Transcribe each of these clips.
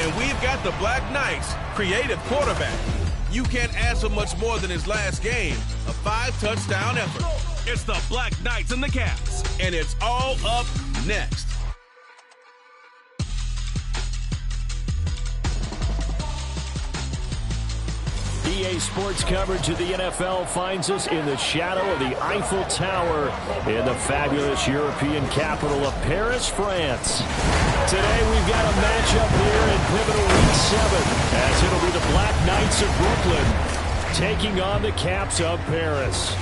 And we've got the Black Knights' creative quarterback. You can't ask for much more than his last game, a 5-touchdown effort. It's the Black Knights and the Caps, and it's all up next. EA Sports coverage of the NFL finds us in the shadow of the Eiffel Tower in the fabulous European capital of Paris, France. Today we've got a matchup here in pivotal Week 7 as it'll be the Black Knights of Brooklyn taking on the Caps of Paris.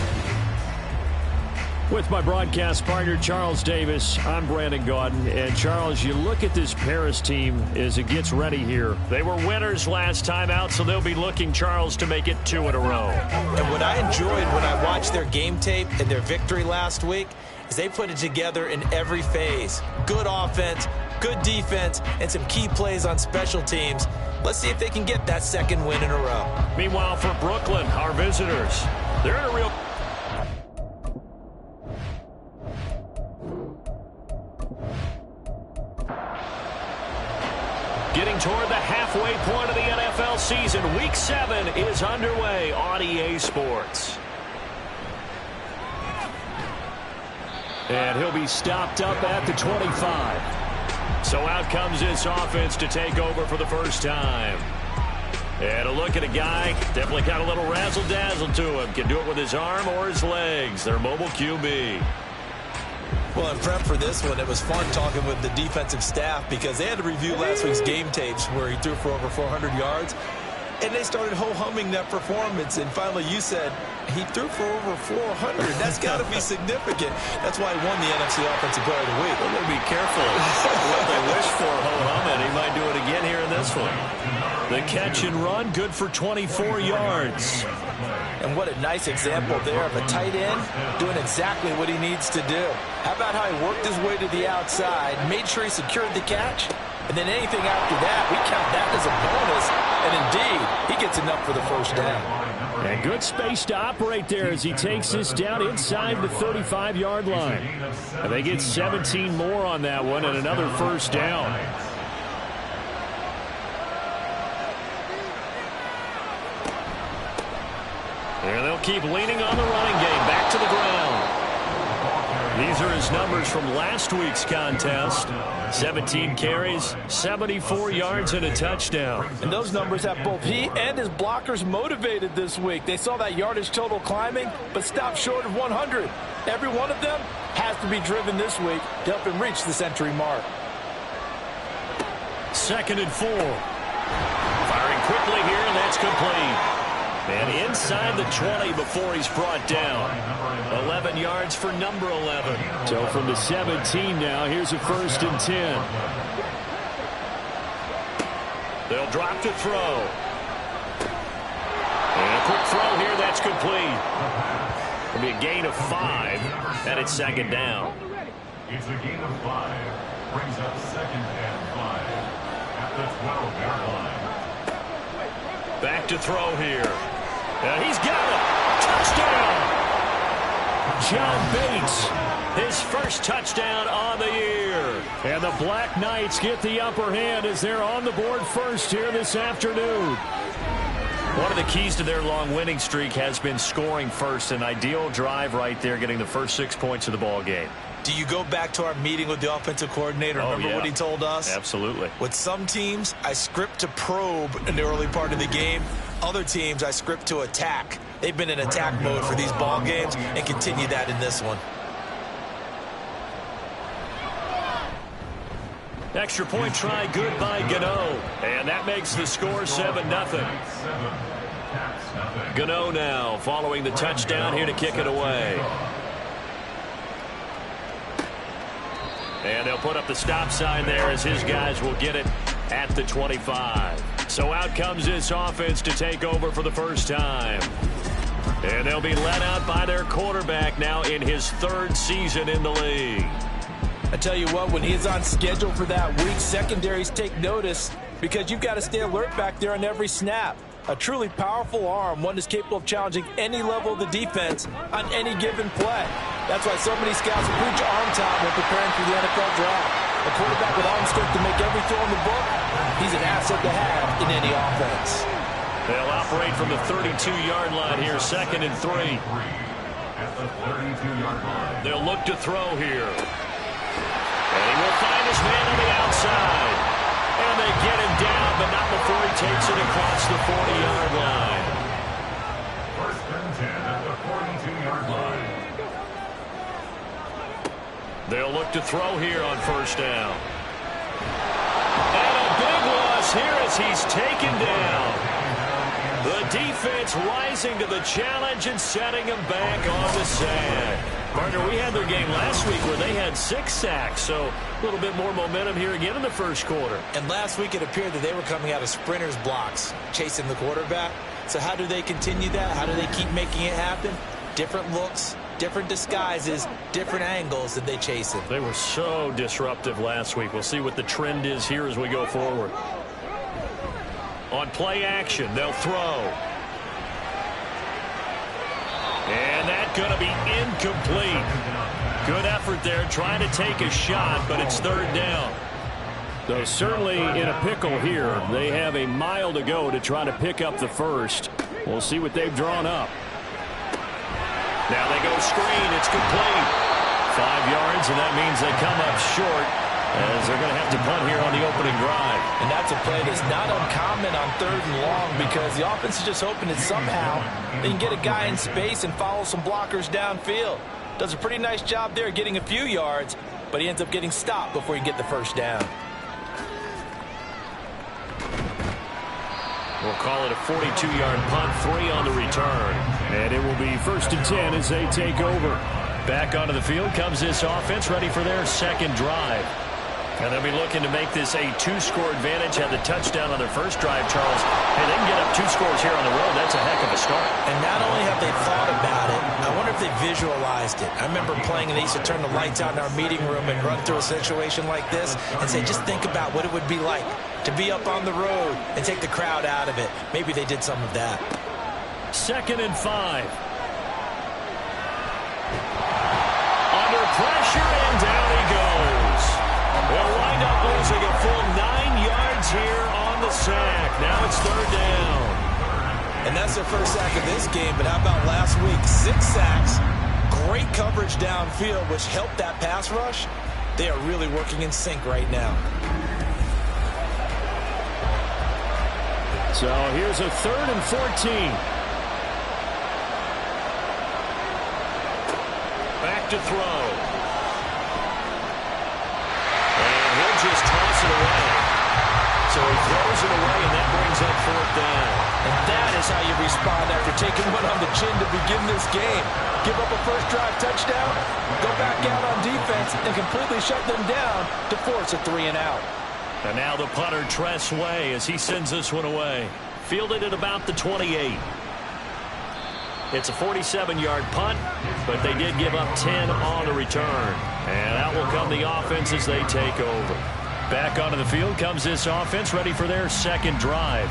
With my broadcast partner, Charles Davis, I'm Brandon Gaudin. And, Charles, you look at this Paris team as it gets ready here. They were winners last time out, so they'll be looking, Charles, to make it 2 in a row. And what I enjoyed when I watched their game tape and their victory last week is they put it together in every phase. Good offense, good defense, and some key plays on special teams. Let's see if they can get that 2nd win in a row. Meanwhile, for Brooklyn, our visitors, they're in a real... Getting toward the halfway point of the NFL season, Week 7 is underway on EA Sports. And he'll be stopped up at the 25. So out comes this offense to take over for the first time. And a look at a guy, definitely got a little razzle-dazzle to him. Can do it with his arm or his legs. Their mobile QB. Well, in prep for this one, it was fun talking with the defensive staff because they had to review last week's game tapes where he threw for over 400 yards. And they started ho-humming that performance. And finally, you said he threw for over 400. That's got to be significant. That's why he won the NFC Offensive Player of the Week. They're going to be careful what they wish for ho-humming. He might do it again here in this one. The catch and run, good for 24 yards. And what a nice example there of a tight end doing exactly what he needs to do. How about how he worked his way to the outside, made sure he secured the catch, and then anything after that, we count that as a bonus. And indeed, he gets enough for the first down. And good space to operate there as he takes this down inside the 35-yard line. And they get 17 more on that one and another first down. And they'll keep leaning on the running game. Back to the ground. These are his numbers from last week's contest. 17 carries, 74 yards, and a touchdown. And those numbers have both he and his blockers motivated this week. They saw that yardage total climbing, but stopped short of 100. Every one of them has to be driven this week to help him reach the century mark. 2nd and 4. Firing quickly here, and that's complete. And inside the 20 before he's brought down. 11 yards for number 11. So from the 17 now, here's a 1st and 10. They'll drop to throw. And a quick throw here, that's complete. It'll be a gain of 5, and it's 2nd down. It's a gain of 5. Brings up 2nd and 5 at the 12-yard line. Back to throw here. And he's got it. Touchdown. John Bates, his first touchdown on the year. And the Black Knights get the upper hand as they're on the board first here this afternoon. One of the keys to their long winning streak has been scoring first. An ideal drive right there, getting the first 6 points of the ball game. Do you go back to our meeting with the offensive coordinator? Remember what he told us? Absolutely. With some teams, I script to probe in the early part of the game. Other teams, I script to attack. They've been in attack mode for these ball games and continue that in this one. Extra point try, good by Gano. And that makes the score 7-0. Gano now following the touchdown here to kick it away. And they'll put up the stop sign there as his guys will get it at the 25. So out comes this offense to take over for the first time. And they'll be led out by their quarterback now in his 3rd season in the league. I tell you what, when he's on schedule for that week, secondaries take notice because you've got to stay alert back there on every snap. A truly powerful arm, one that's capable of challenging any level of the defense on any given play. That's why so many scouts preach arm time when preparing for the NFL draft. A quarterback with arm strength to make every throw in the book, He's an asset to have in any offense. They'll operate from the 32-yard line here, 2nd and 3. At the 32-yard line. They'll look to throw here. And he will find his man on the outside. And they get him down, but not before he takes it across the 40-yard line. 1st and 10 at the 42-yard line. They'll look to throw here on 1st down. And a big loss here as he's taken down. The defense rising to the challenge and setting him back on the sack. Partner, we had their game last week where they had 6 sacks, so a little bit more momentum here again in the 1st quarter. And last week it appeared that they were coming out of sprinters blocks, chasing the quarterback. So how do they continue that? How do they keep making it happen? Different looks, different disguises, different angles that they chase him. They were so disruptive last week. We'll see what the trend is here as we go forward. On play action, they'll throw. And that's going to be incomplete. Good effort there, trying to take a shot, but it's 3rd down. So certainly in a pickle here. They have a mile to go to try to pick up the 1st. We'll see what they've drawn up. Now they go screen. It's complete. 5 yards, and that means they come up short, as they're going to have to punt here on the opening drive. And that's a play that's not uncommon on 3rd and long, because the offense is just hoping that somehow they can get a guy in space and follow some blockers downfield. Does a pretty nice job there getting a few yards, but he ends up getting stopped before he can get the 1st down. We'll call it a 42-yard punt, 3 on the return. And it will be 1st and 10 as they take over. Back onto the field comes this offense, ready for their 2nd drive. And they'll be looking to make this a 2-score advantage. Had the touchdown on their 1st drive, Charles. Hey, they can get up 2 scores here on the road. That's a heck of a start. And not only have they thought about it, I wonder if they visualized it. I remember playing, and they used to turn the lights out in our meeting room and run through a situation like this and say, just think about what it would be like to be up on the road and take the crowd out of it. Maybe they did some of that. 2nd and 5. Under pressure, and down he goes. They'll wind up losing a full 9 yards here on the sack. Now it's 3rd down. And that's their 1st sack of this game, but how about last week? 6 sacks, great coverage downfield, which helped that pass rush. They are really working in sync right now. So here's a 3rd and 14. Back to throw. And he'll just toss it away. So he throws it away, and that brings up 4th down. And that is how you respond after taking one on the chin to begin this game. Give up a 1st drive touchdown, go back out on defense, and completely shut them down to force a 3 and out. And now the punter, Tress Way, as he sends this one away. Fielded at about the 28. It's a 47-yard punt, but they did give up 10 on the return. And out will come the offense as they take over. Back onto the field comes this offense, ready for their 2nd drive.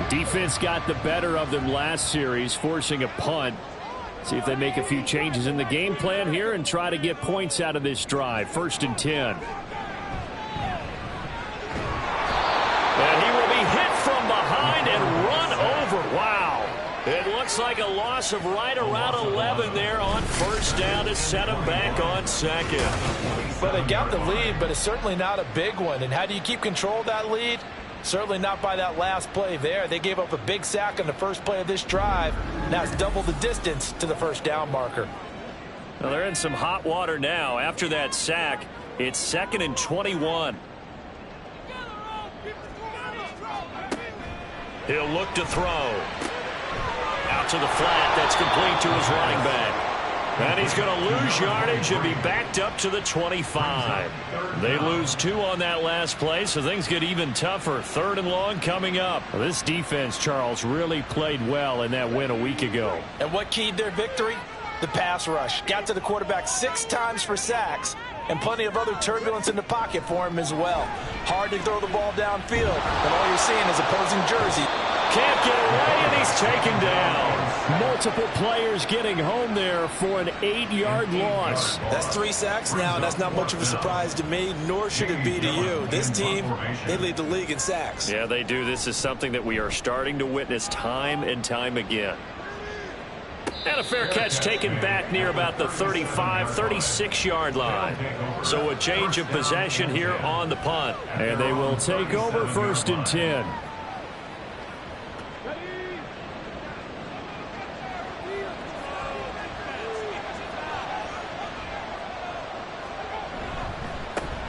Defense got the better of them last series, forcing a punt. See if they make a few changes in the game plan here and try to get points out of this drive. 1st and 10. And he will be hit from behind and run over. Wow. It looks like a loss of right around 11 there on 1st down to set him back on 2nd. Well, they got the lead, but it's certainly not a big one. And how do you keep control of that lead? Certainly not by that last play there. They gave up a big sack on the 1st play of this drive. Now it's double the distance to the 1st down marker. Well, they're in some hot water now. After that sack, it's 2nd and 21. He'll look to throw. Out to the flat. That's complete to his running back. And he's going to lose yardage and be backed up to the 25. They lose 2 on that last play, so things get even tougher. 3rd and long coming up. Well, this defense, Charles, really played well in that win a week ago. And what keyed their victory? The pass rush. Got to the quarterback 6 times for sacks. and plenty of other turbulence in the pocket for him as well. Hard to throw the ball downfield, and all you're seeing is opposing jersey. Can't get away, and he's taken down. Multiple players getting home there for an 8-yard loss. That's 3 sacks now, and that's not much of a surprise to me, nor should it be to you. This team, they lead the league in sacks. Yeah, they do. This is something that we are starting to witness time and time again. And a fair catch taken back near about the 35, 36-yard line. So a change of possession here on the punt. And they will take over 1st and 10.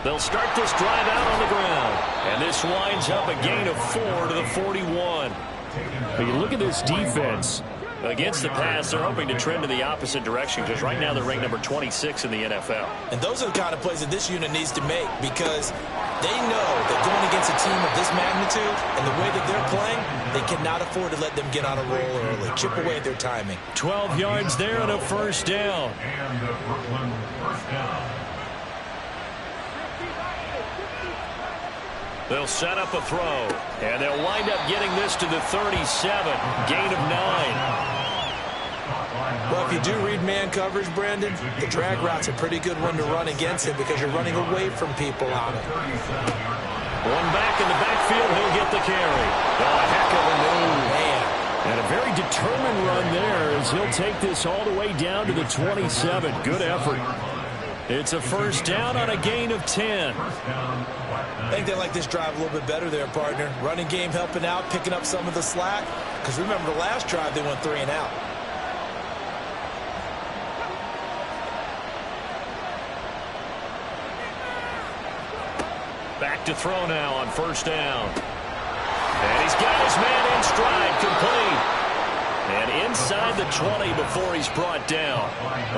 They'll start this drive out on the ground. And this winds up a gain of 4 to the 41. But you look at this defense. Against the pass, they're hoping to trend in the opposite direction because right now they're ranked number 26 in the NFL. And those are the kind of plays that this unit needs to make because they know that going against a team of this magnitude and the way that they're playing, they cannot afford to let them get on a roll early. Chip away at their timing. 12 yards there and a 1st down. And the Brooklyn 1st down. They'll set up a throw, and they'll wind up getting this to the 37, gain of 9. Well, if you do read man coverage, Brandon, the drag route's a pretty good one to run against it because you're running away from people on it. One back in the backfield, he'll get the carry. Oh, a heck of a move. Man. And a very determined run there as he'll take this all the way down to the 27. Good effort. It's a 1st down on a gain of 10. I think they like this drive a little bit better there, partner. Running game helping out, picking up some of the slack. Because remember the last drive, they went 3 and out. Back to throw now on 1st down. And he's got his man in stride, complete. And inside the 20 before he's brought down.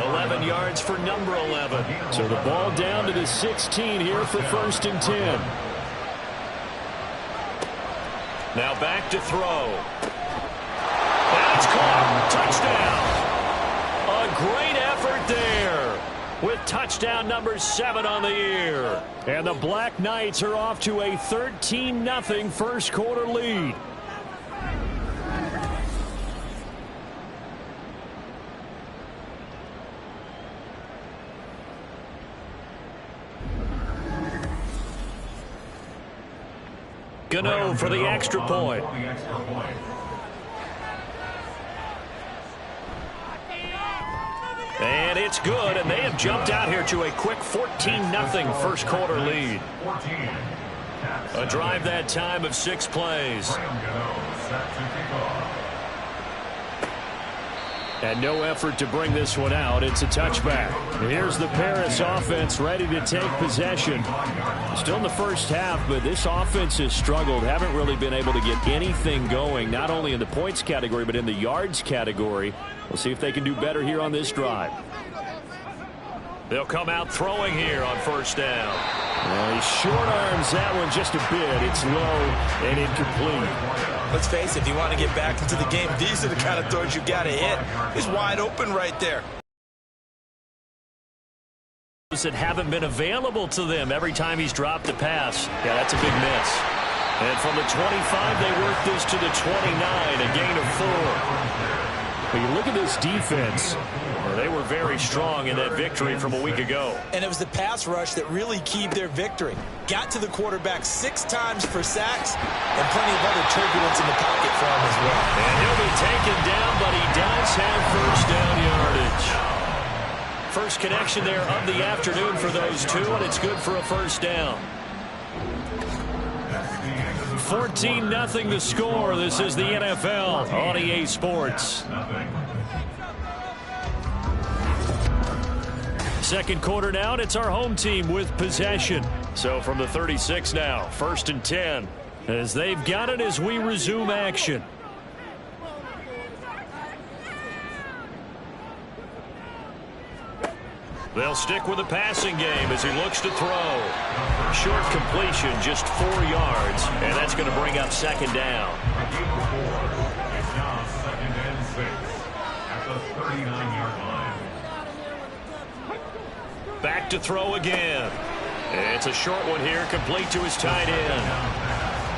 11 yards for number 11. So the ball down to the 16 here for 1st and 10. Now back to throw. And it's caught. Touchdown. A great effort there. With touchdown number 7 on the year. And the Black Knights are off to a 13-0 1st quarter lead. Gano for the extra point. And it's good, and they have jumped out here to a quick 14-0 1st quarter lead. A drive that time of 6 plays. And no effort to bring this one out. It's a touchback. Here's the Paris offense ready to take possession. Still in the 1st half, but this offense has struggled. Haven't really been able to get anything going, not only in the points category, but in the yards category. We'll see if they can do better here on this drive. They'll come out throwing here on 1st down. Well, he short arms that one just a bit. It's low and incomplete. Let's face it, if you want to get back into the game, these are the kind of throws you got to hit. He's wide open right there. That haven't been available to them every time he's dropped a pass. Yeah, that's a big miss. And from the 25, they work this to the 29, a gain of 4. But you look at this defense. Well, they were very strong in that victory from a week ago. And it was the pass rush that really keyed their victory. Got to the quarterback 6 times for sacks and plenty of other turbulence in the pocket for him as well. And he'll be taken down, but he does have 1st down yardage. First connection there of the afternoon for those two, and it's good for a 1st down. 14-0 the score. This is the NFL on EA Sports. Second quarter now, and it's our home team with possession. So from the 36 now, 1st and 10, as they've got it as we resume action. They'll stick with the passing game as he looks to throw. Short completion, just 4 yards, and that's going to bring up 2nd down. It's now 2nd and 6 at the 39-yard line. Back to throw again. It's a short one here, complete to his tight end.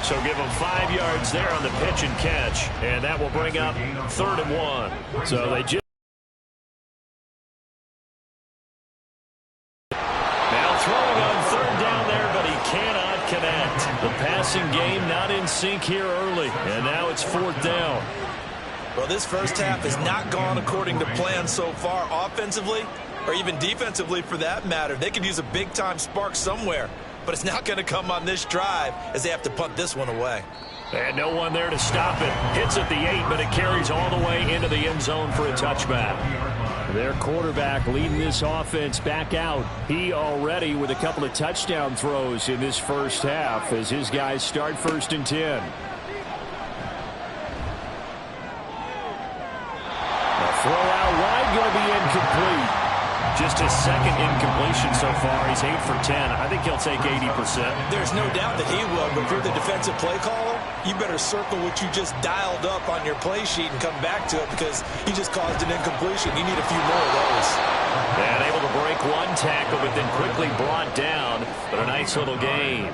So give him 5 yards there on the pitch and catch, and that will bring up 3rd and 1. So they just now throwing on 3rd down there, but he cannot connect. The passing game not in sync here early, and now it's 4th down. Well, this first half has not gone according to plan so far offensively, or even defensively for that matter. They could use a big-time spark somewhere, but it's not going to come on this drive as they have to punt this one away. And no one there to stop it. Hits at the 8, but it carries all the way into the end zone for a touchback. Their quarterback leading this offense back out. He already with a couple of touchdown throws in this first half as his guys start 1st and 10. A throw out wide, going to be incomplete. Just his 2nd incompletion so far. He's 8 for 10. I think he'll take 80%. There's no doubt that he will, but if you're the defensive play caller, you better circle what you just dialed up on your play sheet and come back to it because he just caused an incompletion. You need a few more of those. And able to break one tackle, but then quickly brought down. But a nice little gain.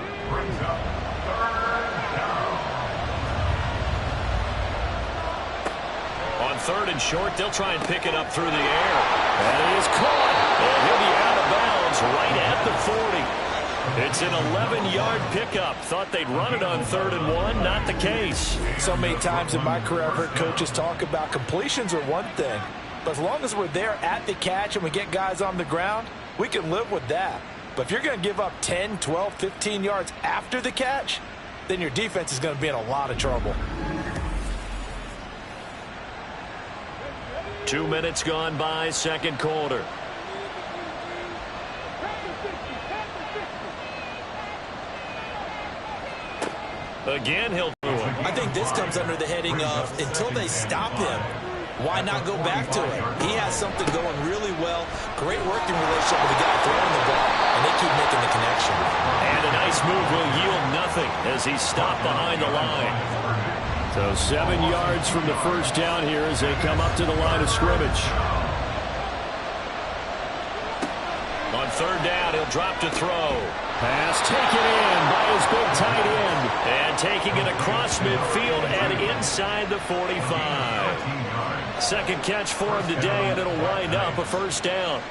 On 3rd and short, they'll try and pick it up through the air. And it is caught. And he'll be out of bounds right at the 40. It's an 11-yard pickup. Thought they'd run it on 3rd and 1. Not the case. So many times in my career, I've heard coaches talk about completions are one thing. But as long as we're there at the catch and we get guys on the ground, we can live with that. But if you're going to give up 10, 12, 15 yards after the catch, then your defense is going to be in a lot of trouble. 2 minutes gone by, 2nd quarter. Again, he'll do it. I think this comes under the heading of until they stop him, why not go back to it? He has something going really well. Great working relationship with the guy throwing the ball, and they keep making the connection. And a nice move will yield nothing as he's stopped behind the line. So 7 yards from the 1st down here as they come up to the line of scrimmage. On 3rd down, he'll drop to throw. Pass taken in by his big tight end. And taking it across midfield and inside the 45. 2nd catch for him today, and it'll wind up a 1st down.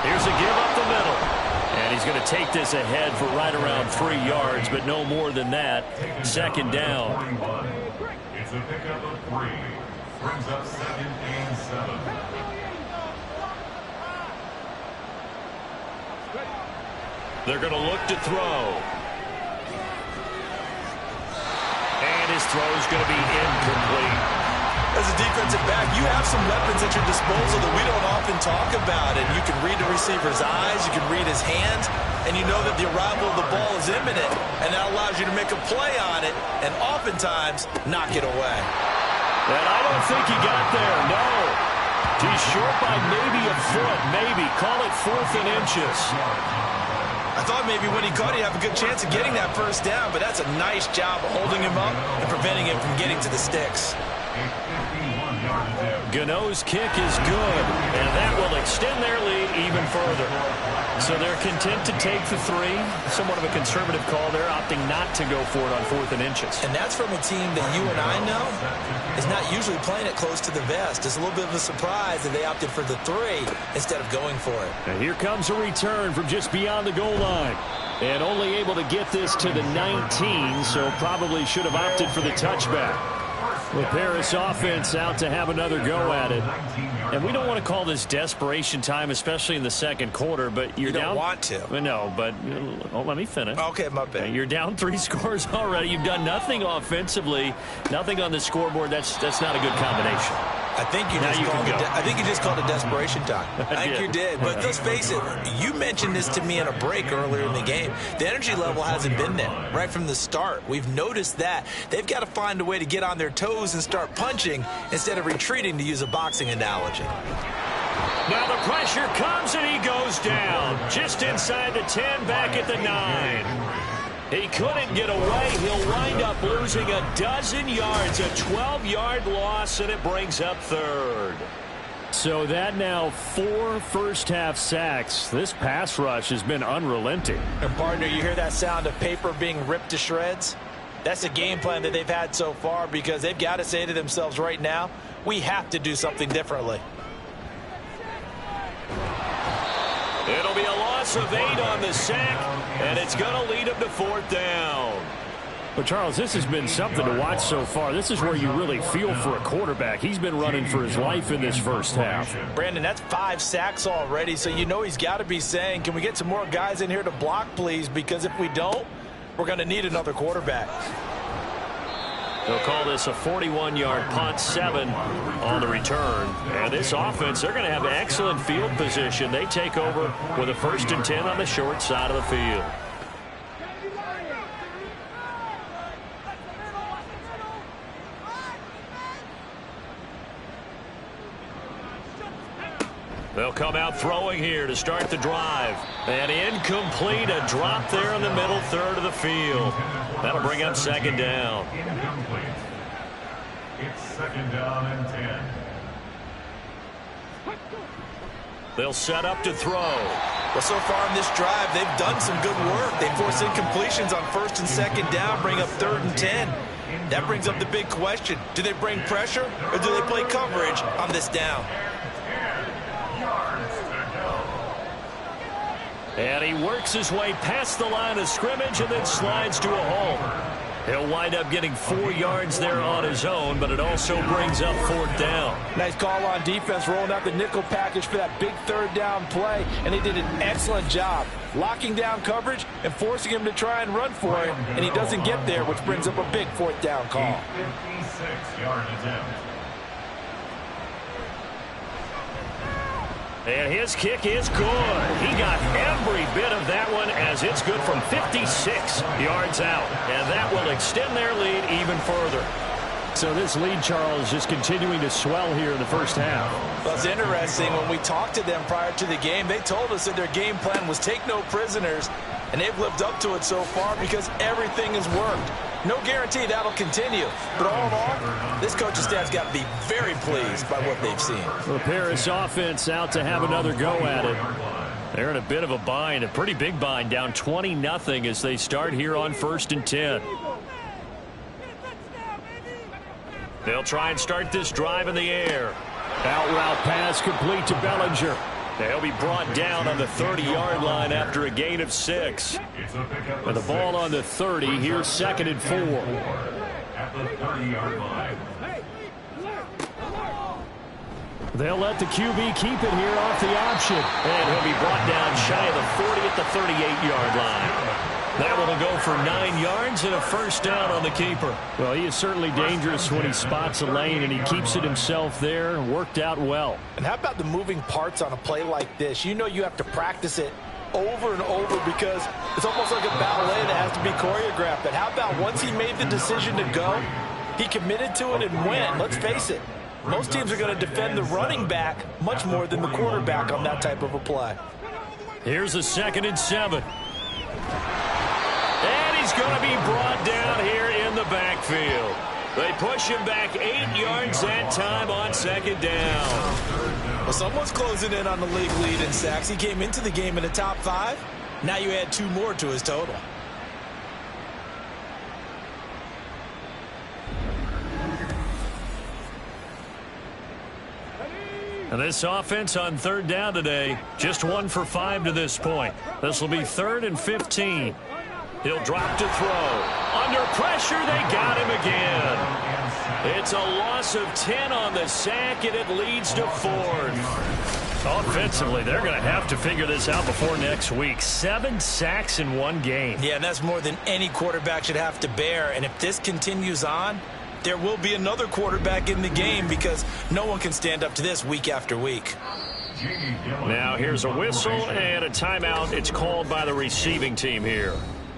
Here's a give up the middle. And he's going to take this ahead for right around 3 yards, but no more than that. 2nd down. It's a pickup of 3. Brings up 2nd and 7. They're going to look to throw. And his throw is going to be incomplete. As a defensive back, you have some weapons at your disposal that we don't often talk about. And you can read the receiver's eyes, you can read his hands, and you know that the arrival of the ball is imminent. And that allows you to make a play on it and oftentimes knock it away. And I don't think he got there, no. He's short by maybe a foot, maybe. Call it 4th and inches. I thought maybe when he caught it, he'd have a good chance of getting that 1st down, but that's a nice job of holding him up and preventing him from getting to the sticks. Gano's kick is good, and that will extend their lead even further. So they're content to take the 3. Somewhat of a conservative call there, opting not to go for it on 4th and inches. And that's from a team that you and I know is not usually playing it close to the vest. It's a little bit of a surprise that they opted for the 3 instead of going for it. And here comes a return from just beyond the goal line. And only able to get this to the 19, so probably should have opted for the touchback. The Paris offense out to have another go at it. And we don't want to call this desperation time, especially in the 2nd quarter, but you're down. You don't want to. No, but let me finish. Okay, my bad. You're down 3 scores already. You've done nothing offensively, nothing on the scoreboard. That's not a good combination. I think you just called it desperation time. I think you did. But let's face it, you mentioned this to me in a break earlier in the game. The energy level hasn't been there right from the start. We've noticed that. They've got to find a way to get on their toes and start punching instead of retreating, to use a boxing analogy. Now the pressure comes and he goes down. Just inside the 10, back at the 9. He couldn't get away. He'll wind up losing a dozen yards, a 12-yard loss, and it brings up 3rd. So that now 4 first-half sacks. This pass rush has been unrelenting. And partner, you hear that sound of paper being ripped to shreds? That's a game plan that they've had so far because they've got to say to themselves right now, we have to do something differently. It'll be a loss of 8 on the sack, and it's going to lead them to 4th down. But, Charles, this has been something to watch so far. This is where you really feel for a quarterback. He's been running for his life in this first half. Brandon, that's 5 sacks already, so you know he's got to be saying, can we get some more guys in here to block, please? Because if we don't, we're going to need another quarterback. They'll call this a 41-yard punt, 7 on the return. And this offense, they're going to have excellent field position. They take over with a 1st and 10 on the short side of the field. They'll come out throwing here to start the drive. And incomplete, a drop there in the middle third of the field. That'll bring up 2nd down. Incomplete. It's 2nd down and 10. They'll set up to throw. Well, so far in this drive, they've done some good work. They force incompletions on 1st and 2nd down, bring up 3rd and 10. That brings up the big question. Do they bring pressure or do they play coverage on this down? And he works his way past the line of scrimmage and then slides to a hole. He'll wind up getting 4 yards there on his own, but it also brings up 4th down. Nice call on defense, rolling out the nickel package for that big 3rd down play, and they did an excellent job locking down coverage and forcing him to try and run for it, and he doesn't get there, which brings up a big 4th down call. 56-yard attempt. And his kick is good. He got every bit of that one as it's good from 56 yards out. And that will extend their lead even further. So this lead, Charles, just continuing to swell here in the first half. Well, it's interesting. When we talked to them prior to the game, they told us that their game plan was take no prisoners. And they've lived up to it so far because everything has worked. No guarantee that'll continue. But all in all, this coaching staff's got to be very pleased by what they've seen. The Paris offense out to have another go at it. They're in a bit of a bind, a pretty big bind, down 20-0 as they start here on 1st and 10. They'll try and start this drive in the air. Out route pass complete to Bellinger. They'll be brought down on the 30-yard line after a gain of 6. With the ball on the 30, here's 2nd and 4. At the 30-yard line. They'll let the QB keep it here off the option. And he'll be brought down shy of the 40 at the 38-yard line. That one will go for 9 yards and a 1st down on the keeper. Well, he is certainly dangerous when he spots a lane, and he keeps it himself there. Worked out well. And how about the moving parts on a play like this? You know you have to practice it over and over because it's almost like a ballet that has to be choreographed. But how about once he made the decision to go, he committed to it and went. Let's face it, most teams are going to defend the running back much more than the quarterback on that type of a play. Here's a 2nd and 7. And he's going to be brought down here in the backfield. They push him back 8 yards that time on 2nd down. Well, someone's closing in on the league lead in sacks. He came into the game in the top 5. Now you add 2 more to his total. And this offense on 3rd down today, just 1 for 5 to this point. This will be 3rd and 15. He'll drop to throw. Under pressure, they got him again. It's a loss of 10 on the sack, and it leads to 4th. Offensively, they're going to have to figure this out before next week. 7 sacks in 1 game. Yeah, and that's more than any quarterback should have to bear. And if this continues on, there will be another quarterback in the game because no one can stand up to this week after week. Now here's a whistle and a timeout. It's called by the receiving team here.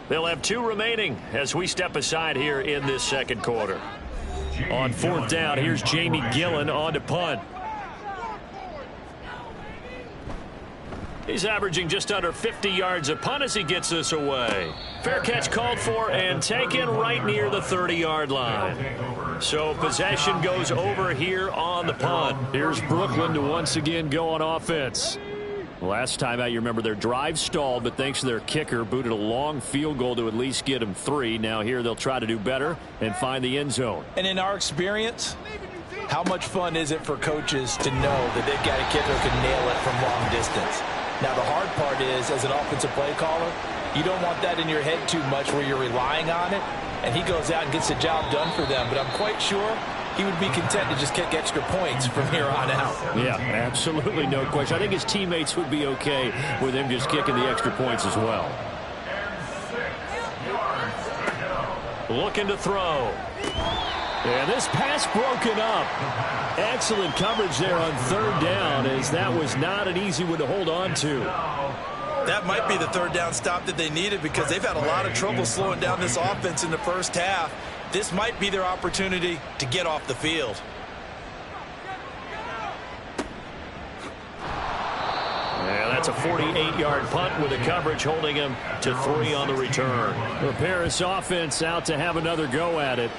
They'll have 2 remaining as we step aside here in this 2nd quarter. On 4th down, here's Jamie Gillen on to punt. He's averaging just under 50 yards a punt as he gets this away. Fair catch called for and taken right near the 30-yard line. So possession goes over here on the punt. Here's Brooklyn to once again go on offense. Last time out, you remember their drive stalled, but thanks to their kicker, booted a long field goal to at least get them 3. Now here they'll try to do better and find the end zone. And in our experience, how much fun is it for coaches to know that they've got a kicker who can nail it from long distance? Now, the hard part is, as an offensive play caller, you don't want that in your head too much where you're relying on it, and he goes out and gets the job done for them. But I'm quite sure he would be content to just kick extra points from here on out. Yeah, absolutely no question. I think his teammates would be okay with him just kicking the extra points as well. Looking to throw. And this pass broken up. Excellent coverage there on third down, as that was not an easy one to hold on to. That might be the third down stop that they needed, because they've had a lot of trouble slowing down this offense in the first half. This might be their opportunity to get off the field. Yeah, that's a 48-yard punt with the coverage holding him to 3 on the return. The Paris offense out to have another go at it.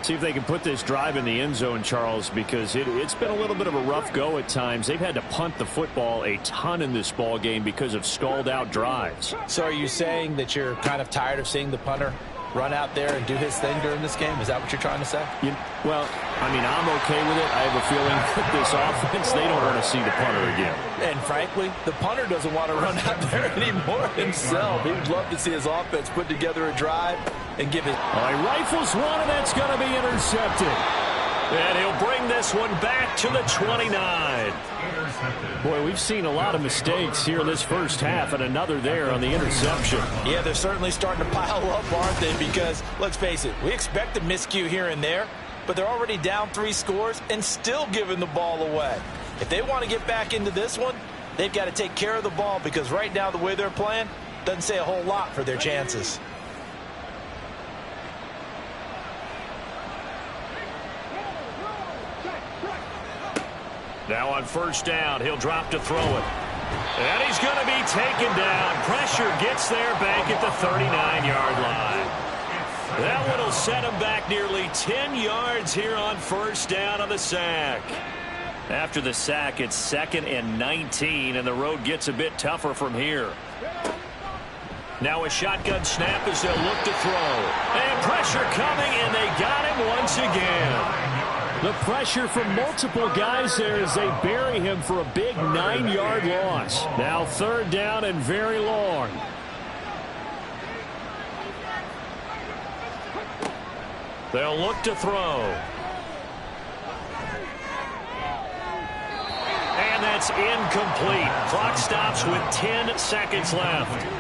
See if they can put this drive in the end zone, Charles, because it's been a little bit of a rough go at times. They've had to punt the football a ton in this ball game because of stalled-out drives. So are you saying that you're kind of tired of seeing the punter run out there and do his thing during this game? Is that what you're trying to say? Well, I mean, I'm okay with it. I have a feeling that this offense, they don't want to see the punter again. And frankly, the punter doesn't want to run out there anymore himself. He would love to see his offense put together a drive and give it. He rifles one, and that's going to be intercepted. And he'll bring this one back to the 29. Boy, we've seen a lot of mistakes here in this first half, and another there on the interception. Yeah, they're certainly starting to pile up, aren't they? Because, let's face it, we expect a miscue here and there, but they're already down 3 scores and still giving the ball away. If they want to get back into this one, they've got to take care of the ball, because right now the way they're playing doesn't say a whole lot for their chances. Now on first down, he'll drop to throw it. And he's going to be taken down. Pressure gets there back at the 39-yard line. That one will set him back nearly 10 yards here on first down on the sack. After the sack, it's 2nd and 19, and the road gets a bit tougher from here. Now a shotgun snap as they'll look to throw. And pressure coming, and they got him once again. The pressure from multiple guys there as they bury him for a big 9-yard loss. Now third down and very long. They'll look to throw. And that's incomplete. Clock stops with 10 seconds left.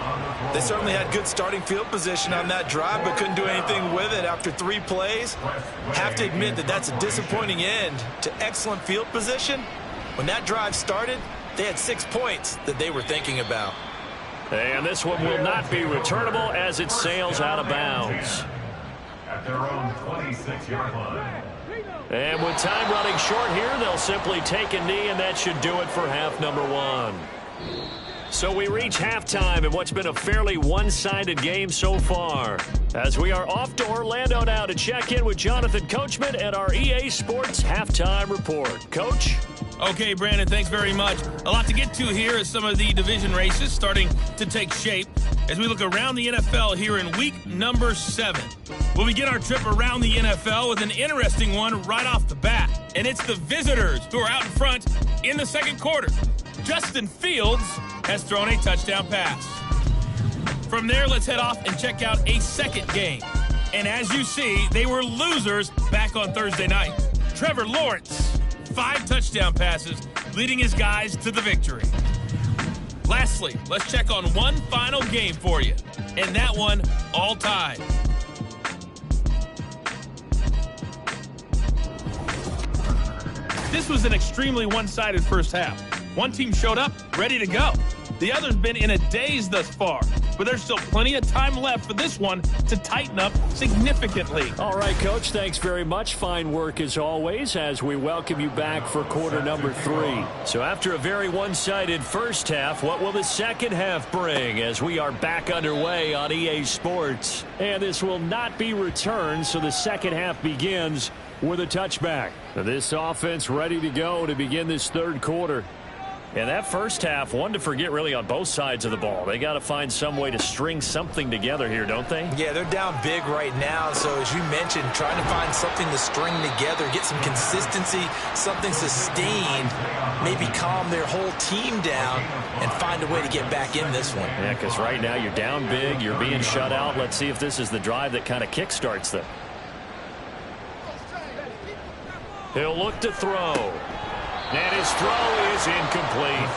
They certainly had good starting field position on that drive, but couldn't do anything with it after 3 plays. Have to admit that that's a disappointing end to excellent field position. When that drive started, they had 6 points that they were thinking about. And this one will not be returnable as it sails out of bounds. At their own 26-yard line. And with time running short here, they'll simply take a knee, and that should do it for half number 1. So we reach halftime in what's been a fairly one-sided game so far, as we are off to Orlando now to check in with Jonathan Coachman and our EA Sports Halftime Report. Coach? Okay, Brandon, thanks very much. A lot to get to here as some of the division races starting to take shape as we look around the NFL here in week number 7. We'll begin our trip around the NFL with an interesting one right off the bat, and it's the visitors who are out in front in the second quarter. Justin Fields has thrown a touchdown pass. From there, let's head off and check out a second game. And as you see, they were losers back on Thursday night. Trevor Lawrence, 5 touchdown passes, leading his guys to the victory. Lastly, let's check on one final game for you, and that one all tied. This was an extremely one-sided first half. One team showed up, ready to go. The other's been in a daze thus far. but there's still plenty of time left for this one to tighten up significantly. All right, Coach, thanks very much. Fine work as always as we welcome you back for quarter number 3. So after a very one-sided first half, what will the second half bring as we are back underway on EA Sports? And this will not be returned, so the second half begins with a touchback. This offense ready to go to begin this third quarter. And that first half, one to forget really on both sides of the ball. They got to find some way to string something together here, don't they? Yeah, they're down big right now. So as you mentioned, trying to find something to string together, get some consistency, something sustained, maybe calm their whole team down and find a way to get back in this one. Yeah, because right now you're down big, you're being shut out. Let's see if this is the drive that kind of kickstarts them. He'll look to throw. And his throw is incomplete.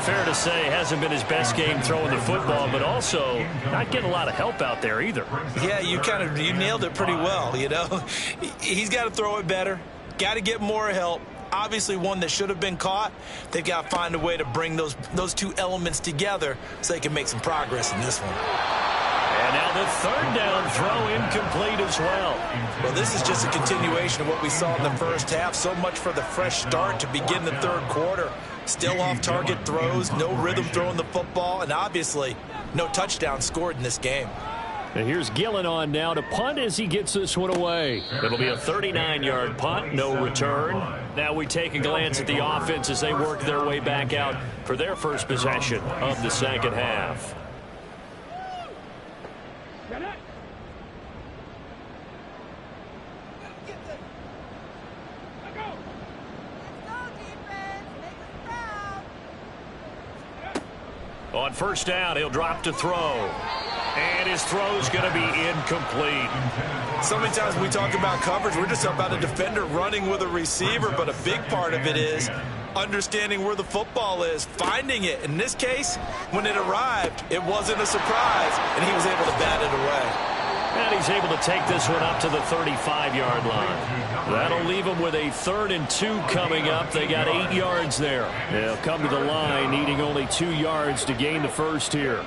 Fair to say, hasn't been his best game throwing the football, but also not getting a lot of help out there either. Yeah, you nailed it pretty well, you know. He's got to throw it better. Got to get more help. Obviously one that should have been caught. They've got to find a way to bring those two elements together so they can make some progress in this one. And now the third down throw incomplete as well. Well, this is just a continuation of what we saw in the first half. So much for the fresh start to begin the third quarter. Still off-target throws, no rhythm throwing the football, and obviously no touchdown scored in this game. And here's Gillen on now to punt as he gets this one away. It'll be a 39-yard punt, no return. Now we take a glance at the offense as they work their way back out for their first possession of the second half. On first down, he'll drop to throw. And his throw's going to be incomplete. So many times when we talk about coverage, we're just about a defender running with a receiver, but a big part of it is understanding where the football is, finding it. In this case, when it arrived, it wasn't a surprise, and he was able to bat it away. And he's able to take this one up to the 35-yard line. That'll leave them with a 3rd and 2 coming up. They got 8 yards there. They'll come to the line needing only 2 yards to gain the first here.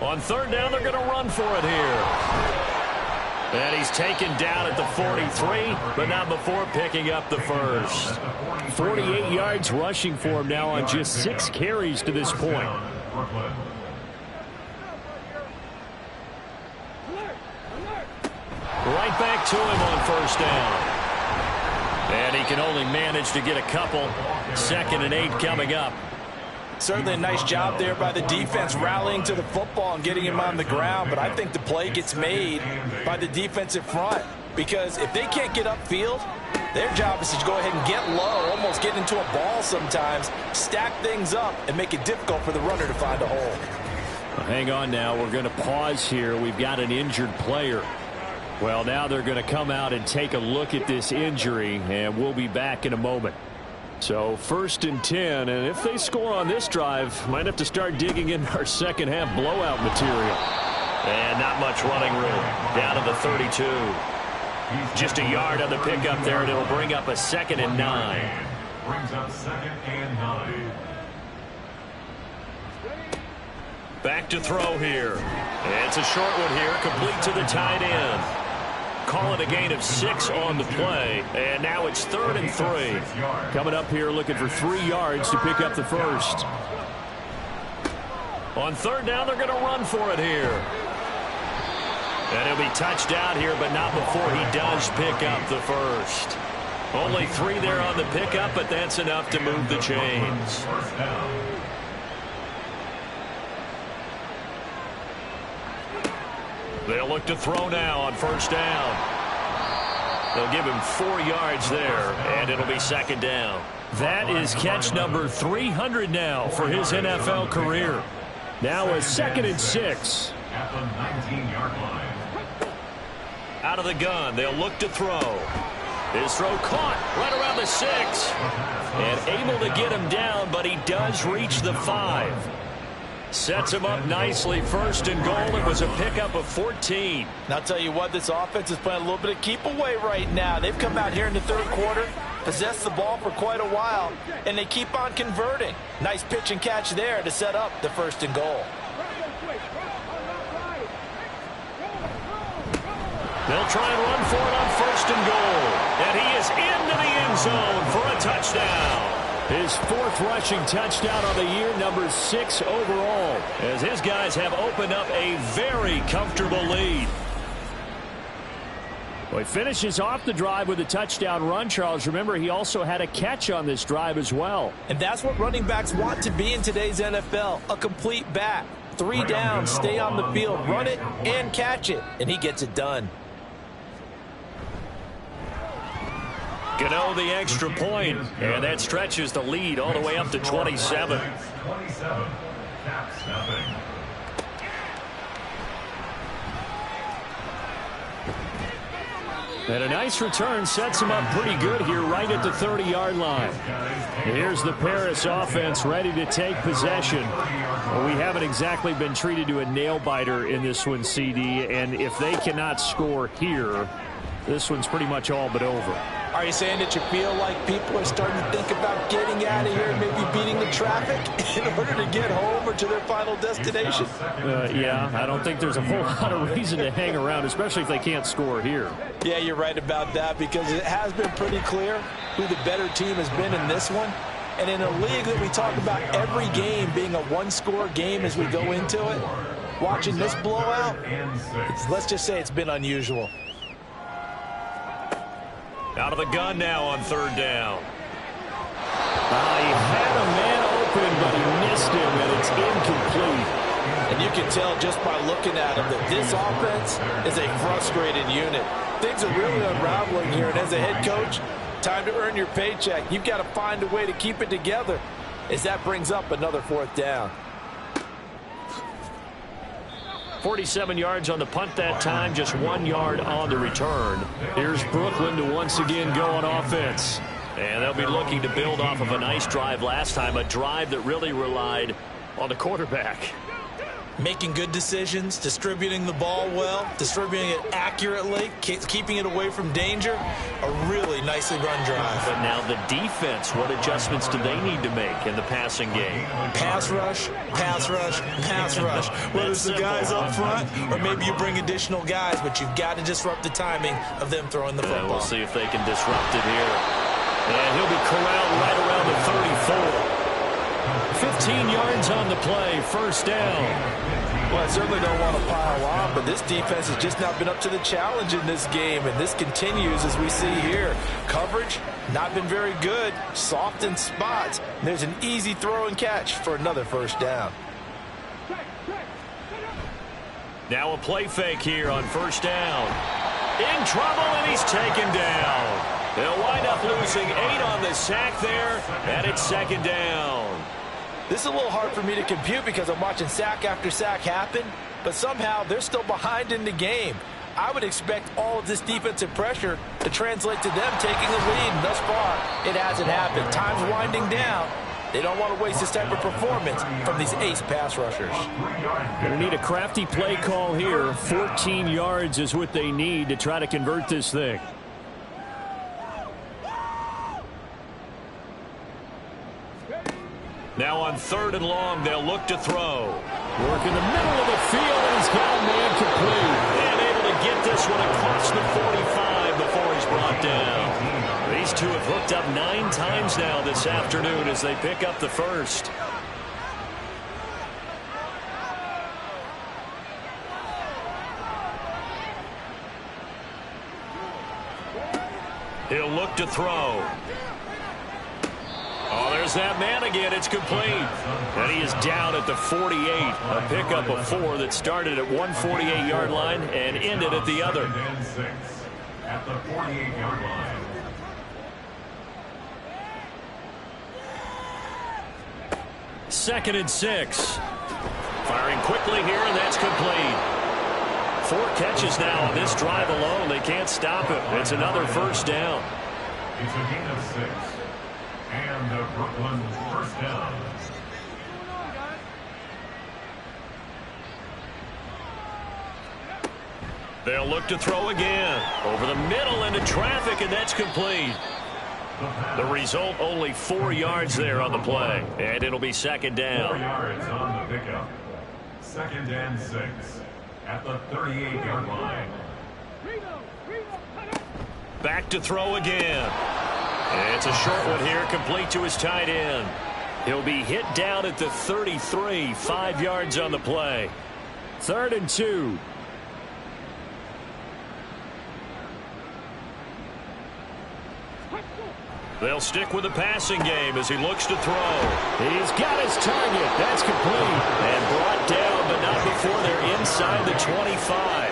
On third down, they're going to run for it here. And he's taken down at the 43, but not before picking up the first. 48 yards rushing for him now on just 6 carries to this point. Right back to him on first down. And he can only manage to get a couple. 2nd and 8 coming up. Certainly a nice job there by the defense rallying to the football and getting him on the ground, but I think the play gets made by the defensive front because if they can't get upfield, their job is to go ahead and get low, almost get into a ball sometimes, stack things up, and make it difficult for the runner to find a hole. Well, hang on now. We're going to pause here. We've got an injured player. Well, now they're going to come out and take a look at this injury, and we'll be back in a moment. So 1st and 10, and if they score on this drive, might have to start digging in our second half blowout material. And not much running room. Down to the 32. Just a yard on the pickup there, and it'll bring up a 2nd and 9. Brings up 2nd and 9. Back to throw here. It's a short one here, complete to the tight end. Call it a gain of 6 on the play, and now it's 3rd and 3. Coming up here looking for 3 yards to pick up the first. On third down, they're going to run for it here. And he'll be touched out here, but not before he does pick up the first. Only 3 there on the pickup, but that's enough to move the chains. They'll look to throw now on first down. They'll give him 4 yards there, and it'll be 2nd down. That is catch number 300 now for his NFL career. Now a 2nd and 6. At the 19-yard line. Out of the gun, they'll look to throw. His throw caught right around the 6. And able to get him down, but he does reach the 5. Sets him up nicely. 1st and goal. It was a pickup of 14. And I'll tell you what, this offense is playing a little bit of keep away right now. They've come out here in the third quarter, possessed the ball for quite a while, and they keep on converting. Nice pitch and catch there to set up the 1st and goal. They'll try and run for it on 1st and goal. And he is into the end zone for a touchdown. His 4th rushing touchdown on the year, number 6 overall, as his guys have opened up a very comfortable lead. Well, he finishes off the drive with a touchdown run, Charles. Remember, he also had a catch on this drive as well. And that's what running backs want to be in today's NFL, a complete back. 3 downs, stay on the field, run it, and catch it, and he gets it done. Gano the extra point, and that stretches the lead all the way up to 27. 27. Caps nothing. And a nice return sets him up pretty good here right at the 30-yard line. Here's the Paris offense ready to take possession. Well, we haven't exactly been treated to a nail-biter in this one, CD, and if they cannot score here, this one's pretty much all but over. Are you saying that you feel like people are starting to think about getting out of here, maybe beating the traffic in order to get home or to their final destination? Yeah, I don't think there's a whole lot of reason to hang around, especially if they can't score here. Yeah, you're right about that, because it has been pretty clear who the better team has been in this one. And in a league that we talk about every game being a one-score game as we go into it, watching this blowout, let's just say it's been unusual. Out of the gun now on 3rd down. He had a man open, but he missed him, and it's incomplete. And you can tell just by looking at him that this offense is a frustrated unit. Things are really unraveling here, and as a head coach, time to earn your paycheck. You've got to find a way to keep it together as that brings up another 4th down. 47 yards on the punt that time, just 1 yard on the return. Here's Brooklyn to once again go on offense. And they'll be looking to build off of a nice drive last time, a drive that really relied on the quarterback. Making good decisions, distributing the ball well, distributing it accurately, keeping it away from danger. A really nicely run drive. But now the defense, what adjustments do they need to make in the passing game? Pass rush, pass rush, pass rush. Whether it's the guys up front or maybe you bring additional guys, but you've got to disrupt the timing of them throwing the football. We'll see if they can disrupt it here. And he'll be corralled right around the 34. 15 yards on the play, 1st down. Well, I certainly don't want to pile on, but this defense has just not been up to the challenge in this game, and this continues as we see here. Coverage, not been very good, soft in spots. There's an easy throw and catch for another 1st down. Now a play fake here on 1st down. In trouble, and he's taken down. They'll wind up losing 8 on the sack there, and it's 2nd down. This is a little hard for me to compute because I'm watching sack after sack happen, but somehow they're still behind in the game. I would expect all of this defensive pressure to translate to them taking the lead, and thus far, it hasn't happened. Time's winding down. They don't want to waste this type of performance from these ace pass rushers. Going to need a crafty play call here. 14 yards is what they need to try to convert this thing. Now on 3rd and long, they'll look to throw. Work in the middle of the field, and he's got a man complete. And able to get this one across the 45 before he's brought down. These two have hooked up 9 times now this afternoon as they pick up the 1st. He'll look to throw. Oh, there's that man again. It's complete. And he is down at the 48. A pickup of 4 that started at 148-yard line and ended at the other. At the 48-yard line. Second and 6. Firing quickly here, and that's complete. 4 catches now on this drive alone. They can't stop it. It's another 1st down. It's a gain of 6. And the Brooklyn 1st down. They'll look to throw again. Over the middle into traffic, and that's complete. The result, only 4 yards there on the play. And it'll be 2nd down. 4 yards on the pickup. 2nd and 6. At the 38-yard line. Back to throw again. It's a short one here, complete to his tight end. He'll be hit down at the 33, 5 yards on the play. 3rd and 2. They'll stick with the passing game as he looks to throw. He's got his target. That's complete. And brought down, but not before they're inside the 25.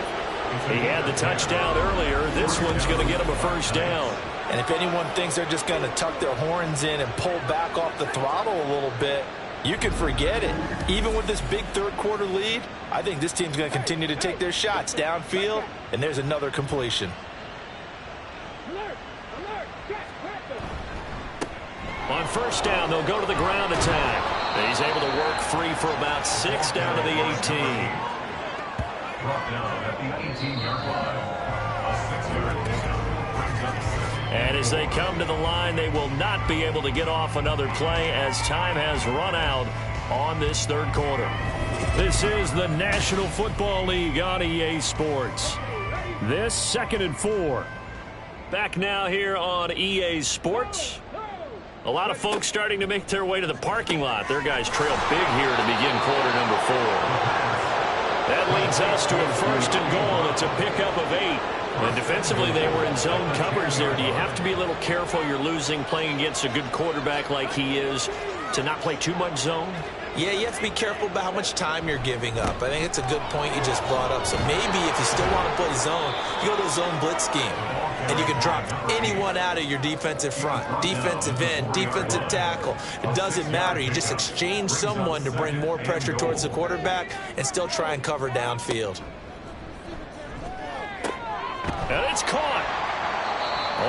He had the touchdown earlier. This one's going to get him a first down. And if anyone thinks they're just going to tuck their horns in and pull back off the throttle a little bit, you can forget it. Even with this big third-quarter lead, I think this team's going to continue to take their shots downfield, and there's another completion. On first down, they'll go to the ground attack. He's able to work free for about 6 down to the 18. Brought down at the 18-yard line. A 6-yard pickup brings up 6. And as they come to the line, they will not be able to get off another play as time has run out on this third quarter. This is the National Football League on EA Sports. This 2nd and 4. Back now here on EA Sports. A lot of folks starting to make their way to the parking lot. Their guys trail big here to begin quarter number 4. That leads us to a 1st and goal. It's a pickup of 8. And defensively, they were in zone coverage there. Do you have to be a little careful? You're losing, playing against a good quarterback like he is, to not play too much zone? Yeah, you have to be careful about how much time you're giving up. I think it's a good point you just brought up. So maybe if you still want to play zone, you go to a zone blitz scheme. And you can drop anyone out of your defensive front, defensive end, defensive tackle. It doesn't matter. You just exchange someone to bring more pressure towards the quarterback and still try and cover downfield. And it's caught.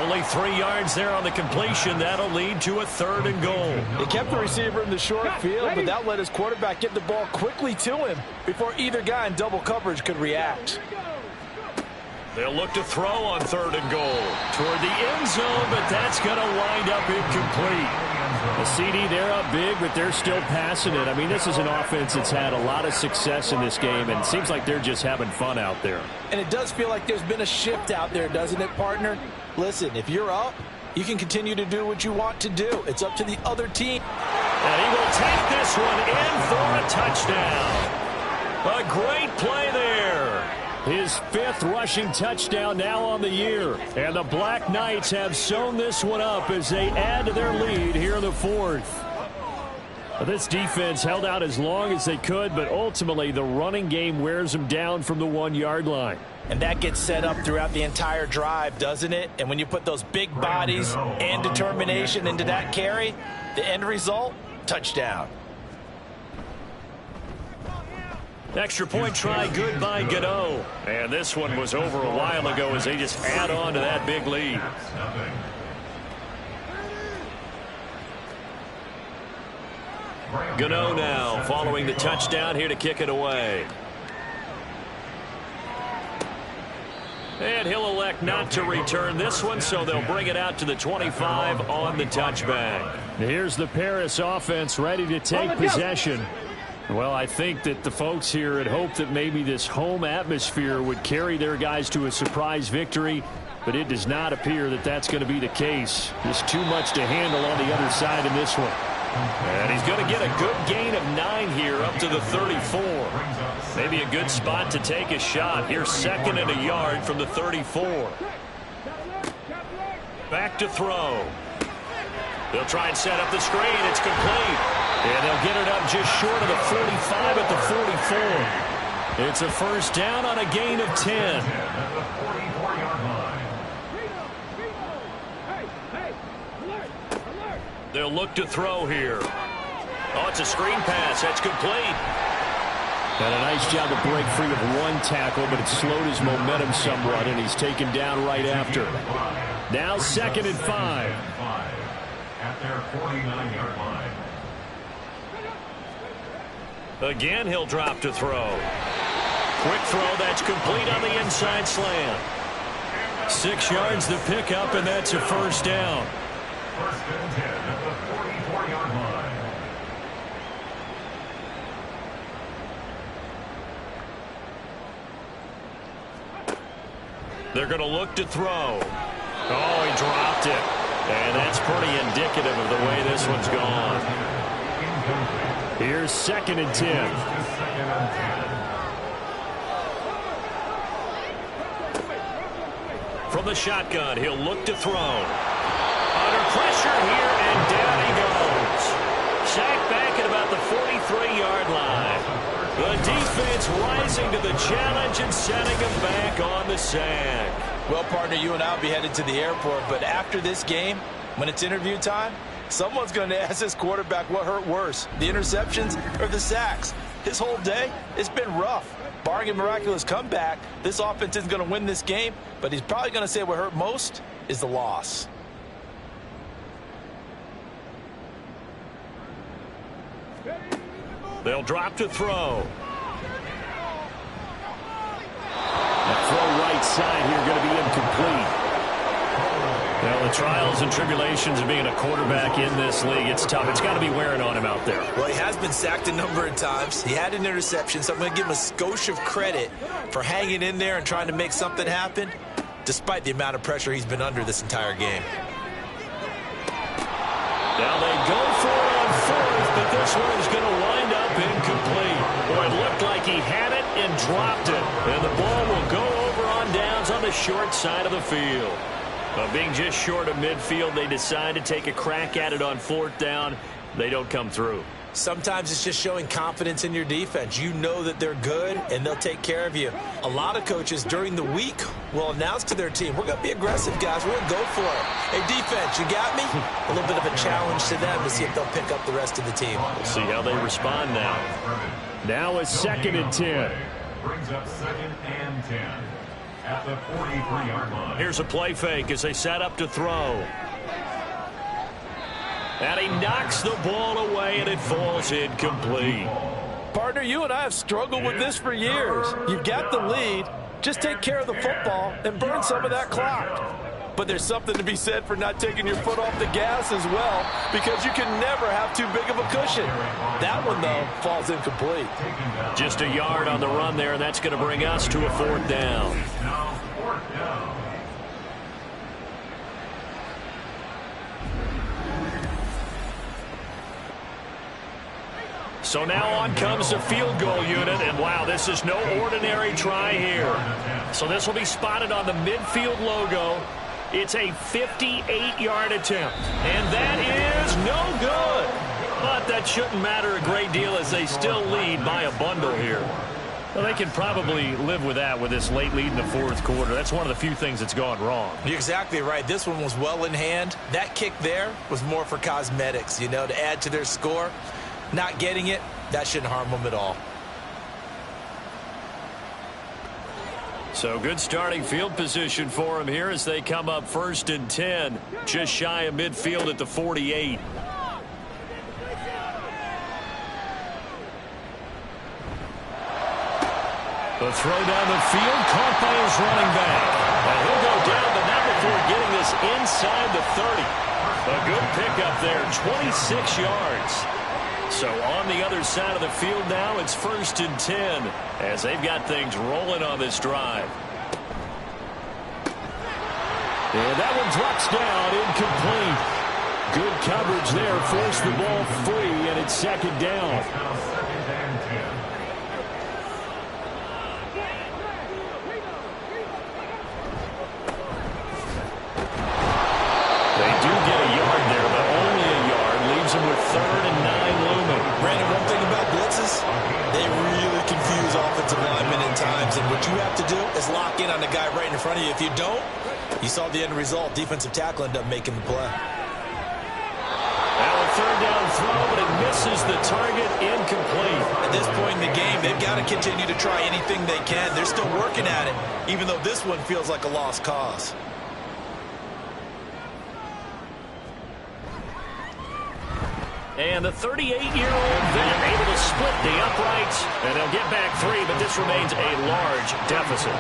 Only 3 yards there on the completion. That'll lead to a 3rd and goal. They kept the receiver in the short field, but that let his quarterback get the ball quickly to him before either guy in double coverage could react. They'll look to throw on 3rd and goal toward the end zone, but that's going to wind up incomplete. A CD, they're up big, but they're still passing it. I mean, this is an offense that's had a lot of success in this game, and it seems like they're just having fun out there. And it does feel like there's been a shift out there, doesn't it, partner? Listen, if you're up, you can continue to do what you want to do. It's up to the other team. And he will take this one in for a touchdown. A great play there. His 5th rushing touchdown now on the year. And the Black Knights have sewn this one up as they add to their lead here in the 4th. This defense held out as long as they could, but ultimately the running game wears them down from the 1-yard line. And that gets set up throughout the entire drive, doesn't it? And when you put those big bodies and determination into that carry, the end result, touchdown. Extra point try good by Gano. And this one was over a while ago as they just add on to that big lead. Gano now following the touchdown here to kick it away. And he'll elect not to return this one, so they'll bring it out to the 25 on the touchback. Here's the Paris offense ready to take possession. Well, I think that the folks here had hoped that maybe this home atmosphere would carry their guys to a surprise victory, but it does not appear that that's going to be the case. Just too much to handle on the other side in this one. And he's going to get a good gain of 9 here up to the 34. Maybe a good spot to take a shot. Here's 2nd and a yard from the 34. Back to throw. They'll try and set up the screen. It's complete. And they'll get it up just short of the 45 at the 44. It's a first down on a gain of 10. They'll look to throw here. Oh, it's a screen pass. That's complete. Got a nice job to break free of 1 tackle, but it slowed his momentum somewhat, and he's taken down right after. Now 2nd and 5. At their 49-yard line. Again, he'll drop to throw. Quick throw, that's complete on the inside slant. 6 yards the pickup, and that's a first down. 1st and 10 at the 44-yard line. They're going to look to throw. Oh, he dropped it. And that's pretty indicative of the way this one's gone. Here's 2nd and 10. From the shotgun, he'll look to throw. Under pressure here, and down he goes. Sacked back at about the 43-yard line. The defense rising to the challenge and setting him back on the sack. Well, partner, you and I will be headed to the airport, but after this game, when it's interview time, someone's going to ask this quarterback what hurt worse, the interceptions or the sacks. His whole day, it's been rough. Barring a miraculous comeback, this offense isn't going to win this game, but he's probably going to say what hurt most is the loss. They'll drop to throw. That throw right side here going to be incomplete. Well, the trials and tribulations of being a quarterback in this league, it's tough. It's got to be wearing on him out there. Well, he has been sacked a number of times. He had an interception, so I'm going to give him a skosh of credit for hanging in there and trying to make something happen, despite the amount of pressure he's been under this entire game. Now they go for it on 4th, but this one is going to wind up incomplete. Boy, it looked like he had it and dropped it. And the ball will go over on downs on the short side of the field. But being just short of midfield, they decide to take a crack at it on 4th down. They don't come through. Sometimes it's just showing confidence in your defense. You know that they're good, and they'll take care of you. A lot of coaches during the week will announce to their team, we're going to be aggressive, guys. We're going to go for it. Hey, defense, you got me? A little bit of a challenge to them to see if they'll pick up the rest of the team. We'll see how they respond now. Now it's 2nd and 10. Brings up 2nd and 10 at the 43-yard line. Here's a play fake as they set up to throw. And he knocks the ball away, and it falls incomplete. Partner, you and I have struggled with this for years. You've got the lead. Just take care of the football and burn some of that clock. But there's something to be said for not taking your foot off the gas as well, because you can never have too big of a cushion. That one, though, falls incomplete. Just a yard on the run there, and that's going to bring us to a 4th down. Now 4th down. So now on comes the field goal unit, and wow, this is no ordinary try here. So this will be spotted on the midfield logo. It's a 58-yard attempt, and that is no good. But that shouldn't matter a great deal as they still lead by a bundle here. Well, they can probably live with that with this late lead in the 4th quarter. That's one of the few things that's gone wrong. You're exactly right. This one was well in hand. That kick there was more for cosmetics, you know, to add to their score. Not getting it, that shouldn't harm them at all. So good starting field position for them here as they come up 1st and 10, just shy of midfield at the 48. The throw down the field, caught by his running back. And he'll go down, but not before getting this inside the 30. A good pickup there, 26 yards. So on the other side of the field now, it's 1st and 10 as they've got things rolling on this drive. And that one drops down, incomplete. Good coverage there, forced the ball free, and it's 2nd down. They do get a yard there, but only a yard. Leaves them with 3rd and 9 looming. Brandon, one thing about blitzes, they really confuse offensive linemen at times, and what you have to do is lock in on the guy right in front of you. If you don't, you saw the end result. Defensive tackle ended up making the play. Now a 3rd down throw, but it misses the target, incomplete. At this point in the game, they've got to continue to try anything they can. They're still working at it, even though this one feels like a lost cause. And the 38-year-old vet able to split the uprights, and they'll get back 3, but this remains a large deficit.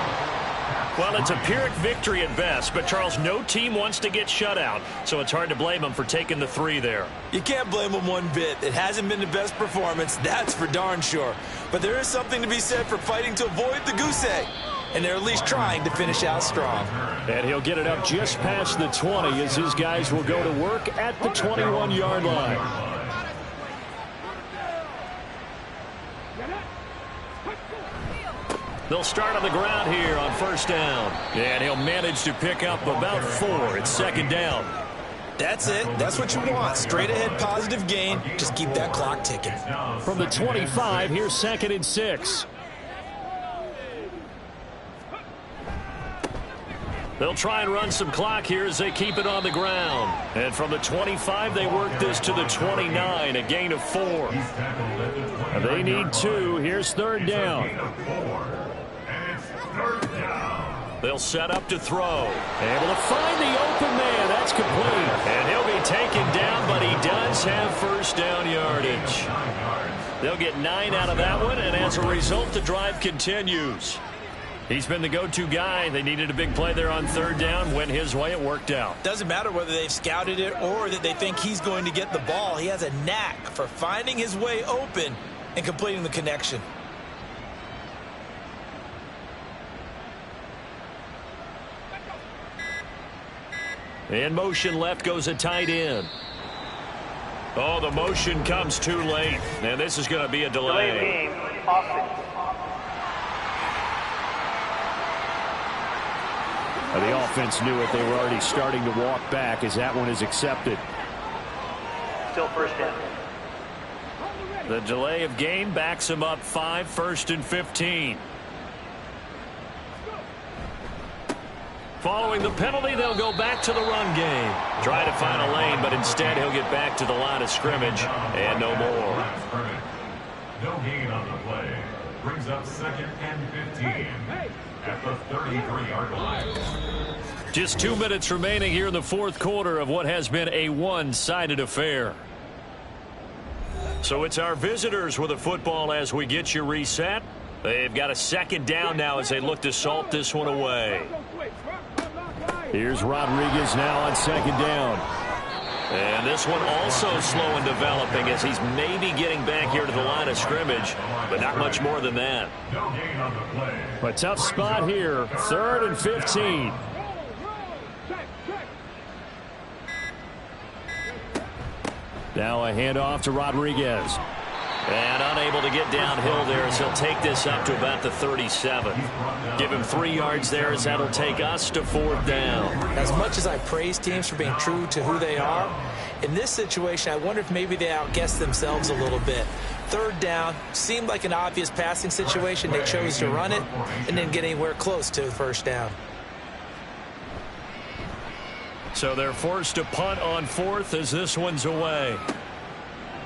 Well, it's a Pyrrhic victory at best, but Charles, no team wants to get shut out, so it's hard to blame them for taking the 3 there. You can't blame them one bit. It hasn't been the best performance, that's for darn sure. But there is something to be said for fighting to avoid the goose egg. and they're at least trying to finish out strong. And he'll get it up just past the 20 as his guys will go to work at the 21-yard line. They'll start on the ground here on first down. And he'll manage to pick up about 4. It's second down. That's it. That's what you want. Straight ahead positive gain. Just keep that clock ticking. From the 25, here's 2nd and 6. They'll try and run some clock here as they keep it on the ground. And from the 25, they work this to the 29, a gain of 4. They need 2. Here's 3rd down. They'll set up to throw. Able to find the open man. That's complete. And he'll be taken down, but he does have first down yardage. They'll get 9 out of that one, and as a result, the drive continues. He's been the go-to guy. They needed a big play there on 3rd down. Went his way. It worked out. Doesn't matter whether they've scouted it or that they think he's going to get the ball. He has a knack for finding his way open and completing the connection. In motion left goes a tight end. Oh, the motion comes too late. And this is going to be a delay. The offense knew it. They were already starting to walk back as that one is accepted. Still first down. The delay of game backs him up 5, 1st and 15. Following the penalty, they'll go back to the run game. Try to find a lane, but instead he'll get back to the line of scrimmage and no more. No gain on the play. Brings up 2nd and 15 at the 33-yard line. Just 2 minutes remaining here in the 4th quarter of what has been a one-sided affair. So it's our visitors with the football as we get you reset. They've got a 2nd down now as they look to salt this one away. Here's Rodriguez now on 2nd down. And this one also slow in developing as he's maybe getting back here to the line of scrimmage, but not much more than that. No gain on the play. A tough spot here, 3rd and 15. Now a handoff to Rodriguez. And unable to get downhill there as he'll take this up to about the 37. Give him 3 yards there as that'll take us to 4th down. As much as I praise teams for being true to who they are, in this situation, I wonder if maybe they outguessed themselves a little bit. 3rd down seemed like an obvious passing situation. They chose to run it and didn't get anywhere close to the 1st down. So they're forced to punt on 4th as this one's away.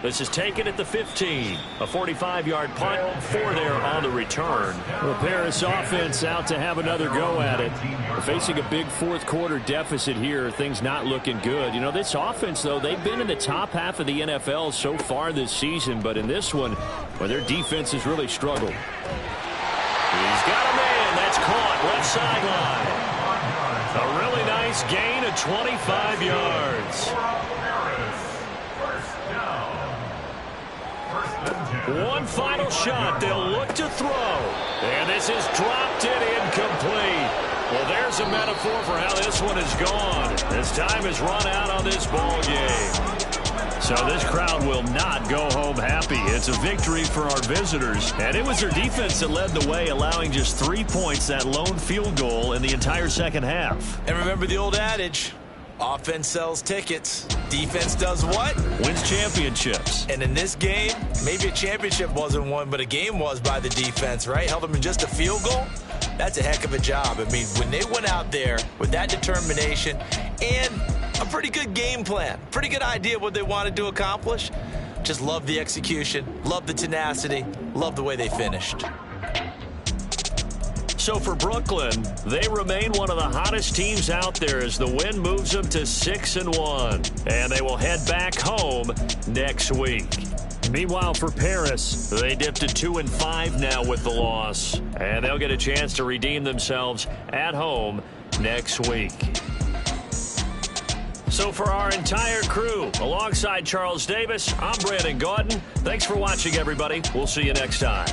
This is taken at the 15. A 45-yard punt, 4 there on the return. The Paris offense out to have another go at it. They're facing a big 4th quarter deficit here. Things not looking good. You know, this offense, though, they've been in the top half of the NFL so far this season. But in this one, well, their defense has really struggled. He's got a man. That's caught. Left sideline. A really nice gain of 25 yards. One final shot. They'll look to throw. And this is dropped in incomplete. Well, there's a metaphor for how this one is gone. As time has run out on this ball game. So this crowd will not go home happy. It's a victory for our visitors. And it was their defense that led the way, allowing just 3 points, that lone field goal in the entire second half. And remember the old adage, offense sells tickets. Defense does what? Wins championships. And in this game, maybe a championship wasn't won, but a game was by the defense, right? Held them in just a field goal. That's a heck of a job. I mean, when they went out there with that determination and a pretty good game plan, pretty good idea what they wanted to accomplish, just love the execution, love the tenacity, love the way they finished. So for Brooklyn, they remain one of the hottest teams out there as the win moves them to 6-1. And they will head back home next week. Meanwhile, for Paris, they dipped to 2-5 now with the loss. And they'll get a chance to redeem themselves at home next week. So for our entire crew, alongside Charles Davis, I'm Brandon Gaudin. Thanks for watching, everybody. We'll see you next time.